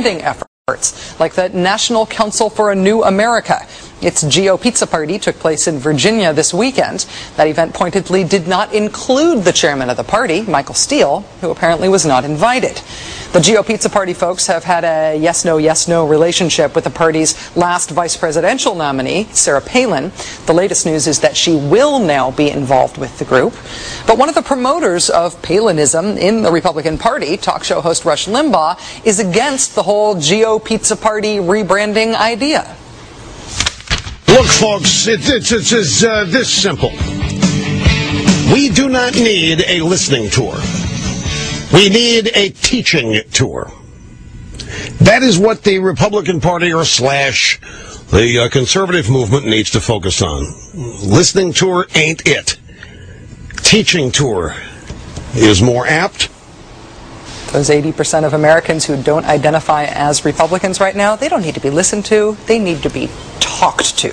efforts, like the National Council for a New America. Its GO Pizza Party took place in Virginia this weekend. That event pointedly did not include the chairman of the party, Michael Steele, who apparently was not invited. The GO Pizza Party folks have had a yes-no relationship with the party's last vice presidential nominee, Sarah Palin. The latest news is that she will now be involved with the group. But one of the promoters of Palinism in the Republican Party, talk show host Rush Limbaugh, is against the whole GO Pizza Party rebranding idea. Look, folks, it's this simple. We do not need a listening tour. We need a teaching tour. That is what the Republican Party or slash the conservative movement needs to focus on. Listening tour ain't it. Teaching tour is more apt. Those 80% of Americans who don't identify as Republicans right now, they don't need to be listened to. They need to be talked to.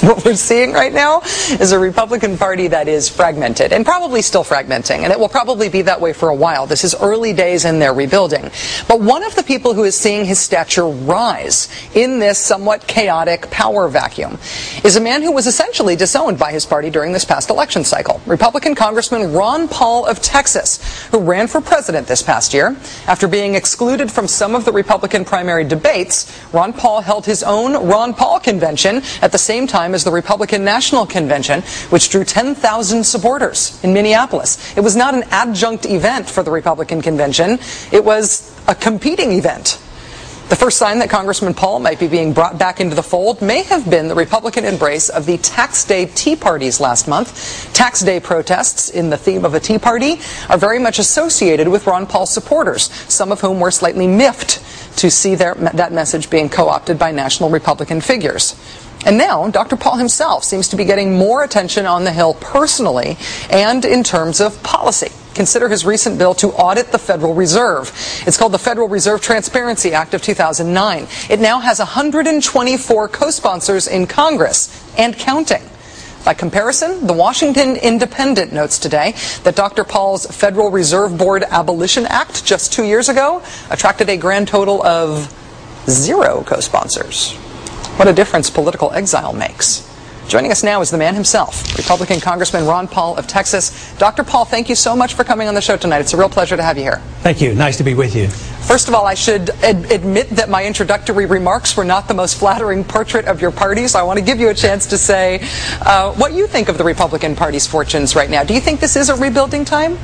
What we're seeing right now is a Republican Party that is fragmented and probably still fragmenting, and it will probably be that way for a while. This is early days in their rebuilding. But one of the people who is seeing his stature rise in this somewhat chaotic power vacuum is a man who was essentially disowned by his party during this past election cycle. Republican Congressman Ron Paul of Texas, who ran for president this past year. After being excluded from some of the Republican primary debates, Ron Paul held his own Ron Paul convention at the same time as the Republican National Convention, which drew 10,000 supporters in Minneapolis. It was not an adjunct event for the Republican Convention. It was a competing event. The first sign that Congressman Paul might be being brought back into the fold may have been the Republican embrace of the Tax Day Tea Parties last month. Tax Day protests in the theme of a Tea Party are very much associated with Ron Paul's supporters, some of whom were slightly miffed to see that message being co-opted by national Republican figures. And now, Dr. Paul himself seems to be getting more attention on the Hill personally and in terms of policy. Consider his recent bill to audit the Federal Reserve. It's called the Federal Reserve Transparency Act of 2009. It now has 124 co-sponsors in Congress and counting. By comparison, the Washington Independent notes today that Dr. Paul's Federal Reserve Board Abolition Act just 2 years ago attracted a grand total of 0 co-sponsors. What a difference political exile makes. Joining us now is the man himself, Republican Congressman Ron Paul of Texas. Dr. Paul, thank you so much for coming on the show tonight. It's a real pleasure to have you here. Thank you. Nice to be with you. First of all, I should admit that my introductory remarks were not the most flattering portrait of your party, so I want to give you a chance to say what you think of the Republican Party's fortunes right now. Do you think this is a rebuilding time?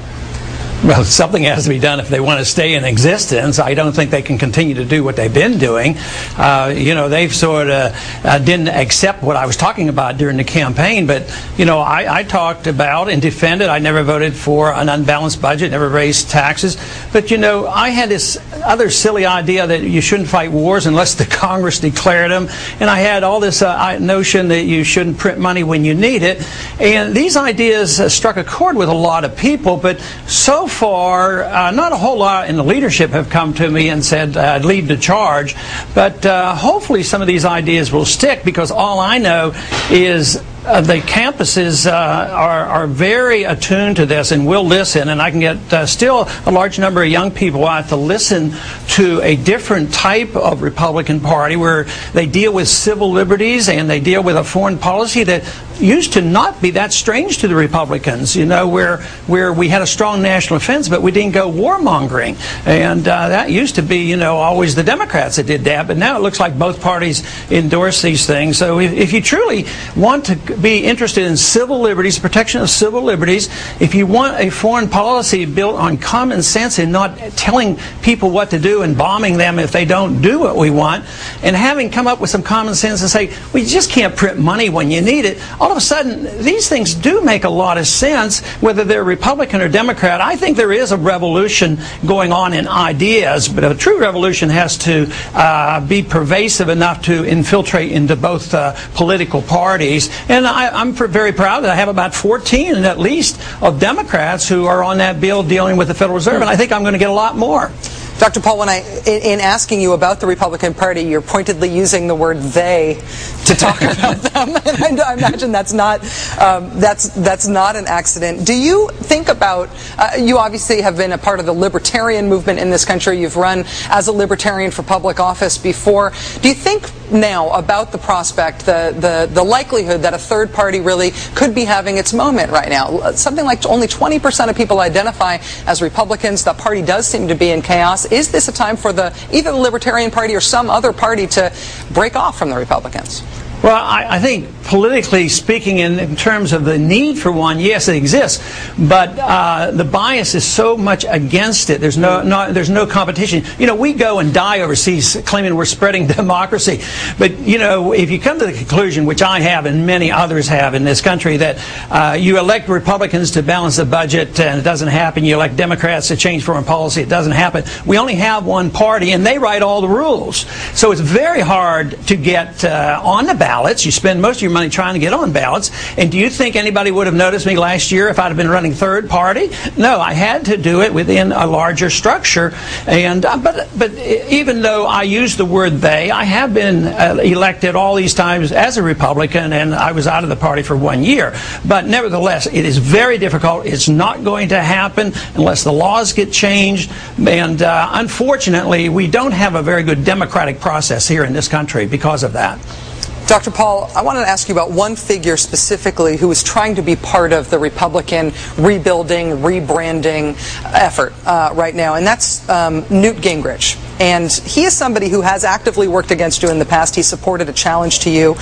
Well, something has to be done if they want to stay in existence. I don't think they can continue to do what they've been doing. They've sort of didn't accept what I was talking about during the campaign. But, I talked about and defended. I never voted for an unbalanced budget, never raised taxes. But, I had this other silly idea that you shouldn't fight wars unless the Congress declared them. And I had all this notion that you shouldn't print money when you need it. And these ideas struck a chord with a lot of people. But so far, not a whole lot in the leadership have come to me and said, lead the charge. But hopefully some of these ideas will stick, because all I know is the campuses are very attuned to this and will listen, and I can get still a large number of young people out to listen to a different type of Republican Party where they deal with civil liberties and they deal with a foreign policy that used to not be that strange to the Republicans, where we had a strong national defense, but we didn't go warmongering. And that used to be, always the Democrats that did that, but now it looks like both parties endorse these things. So if you truly want to be interested in civil liberties, protection of civil liberties, if you want a foreign policy built on common sense and not telling people what to do and bombing them if they don't do what we want, and having come up with some common sense and say, we just can't print money when you need it, all of a sudden, these things do make a lot of sense, whether they're Republican or Democrat. I think there is a revolution going on in ideas, but a true revolution has to be pervasive enough to infiltrate into both political parties. And I'm very proud that I have about 14 at least of Democrats who are on that bill dealing with the Federal Reserve, and I think I'm going to get a lot more. Dr. Paul, when in asking you about the Republican Party, you're pointedly using the word "they" to talk about them, and I imagine that's not an accident. Do you think about? You obviously have been a part of the libertarian movement in this country. You've run as a libertarian for public office before. Do you think now about the prospect, the likelihood that a third party really could be having its moment right now? Something like only 20% of people identify as Republicans. The party does seem to be in chaos. Is this a time for either the Libertarian Party or some other party to break off from the Republicans? Well, I think politically speaking, in terms of the need for one, yes, it exists, but the bias is so much against it. There's no competition. You know, we go and die overseas claiming we're spreading democracy, but you know, if you come to the conclusion, which I have and many others have in this country, that you elect Republicans to balance the budget and it doesn't happen, you elect Democrats to change foreign policy, it doesn't happen. We only have one party and they write all the rules, so it's very hard to get on the ballots. You spend most of your money trying to get on ballots. And do you think anybody would have noticed me last year if I'd have been running third party? No, I had to do it within a larger structure. And but even though I use the word they, I have been elected all these times as a Republican, and I was out of the party for 1 year. But nevertheless, it is very difficult. It's not going to happen unless the laws get changed. And unfortunately, we don't have a very good democratic process here in this country because of that. Dr. Paul, I wanted to ask you about one figure specifically who is trying to be part of the Republican rebuilding, rebranding effort right now, and that's Newt Gingrich. And he is somebody who has actively worked against you in the past. He supported a challenge to you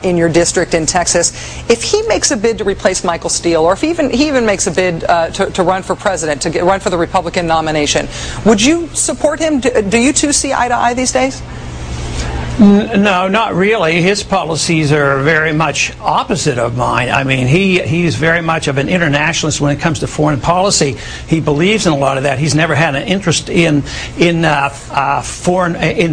in your district in Texas. If he makes a bid to replace Michael Steele, or if he even makes a bid to run for president, to run for the Republican nomination, would you support him? Do you two see eye to eye these days? No, not really. His policies are very much opposite of mine. I mean, he's very much of an internationalist when it comes to foreign policy. He believes in a lot of that. He's never had an interest in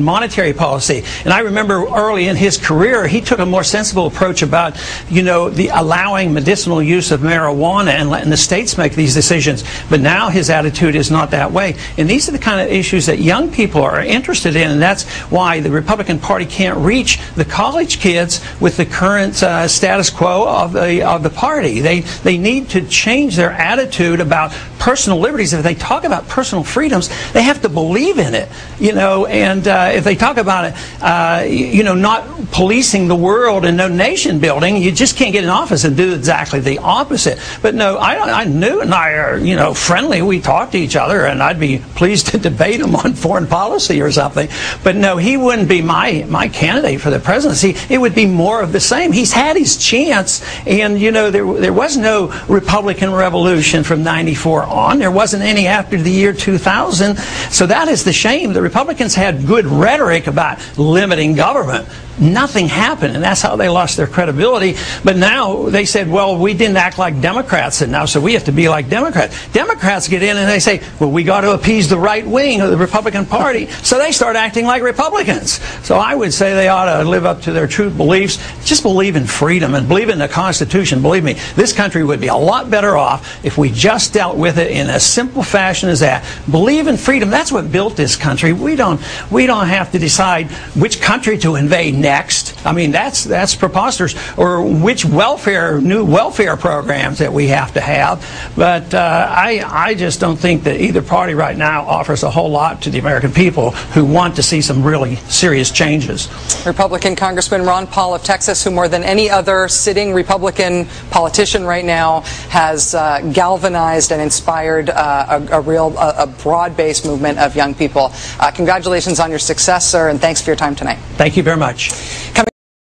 monetary policy. And I remember early in his career, he took a more sensible approach about, you know, the allowing medicinal use of marijuana and letting the states make these decisions. But now his attitude is not that way. And these are the kind of issues that young people are interested in, and that's why the Republican Party can't reach the college kids with the current status quo of the party. They need to change their attitude about personal liberties. If they talk about personal freedoms, they have to believe in it, you know. And if they talk about it, you know, not policing the world and no nation building, you just can't get in office and do exactly the opposite. But no, Newt and I are, you know, friendly. We talk to each other, and I'd be pleased to debate him on foreign policy or something. But no, he wouldn't be my candidate for the presidency. It would be more of the same. He's had his chance, and you know, there was no Republican revolution from '94 on. There wasn't any after the year 2000. So that is the shame. The Republicans had good rhetoric about limiting government. Nothing happened, and that's how they lost their credibility. But now they said, well, we didn't act like Democrats, and now so we have to be like Democrats. Democrats get in and they say, well, we got to appease the right wing of the Republican Party, so they start acting like Republicans. So I would say they ought to live up to their true beliefs. Just believe in freedom and believe in the Constitution. Believe me, this country would be a lot better off if we just dealt with it in a simple fashion as that. Believe in freedom. That's what built this country. We don't have to decide which country to invade next. I mean, that's preposterous. Or which new welfare programs that we have to have. But I just don't think that either party right now offers a whole lot to the American people who want to see some really serious changes. Republican Congressman Ron Paul of Texas, who more than any other sitting Republican politician right now has galvanized and inspired a broad-based movement of young people. Congratulations on your success, sir, and thanks for your time tonight. Thank you very much.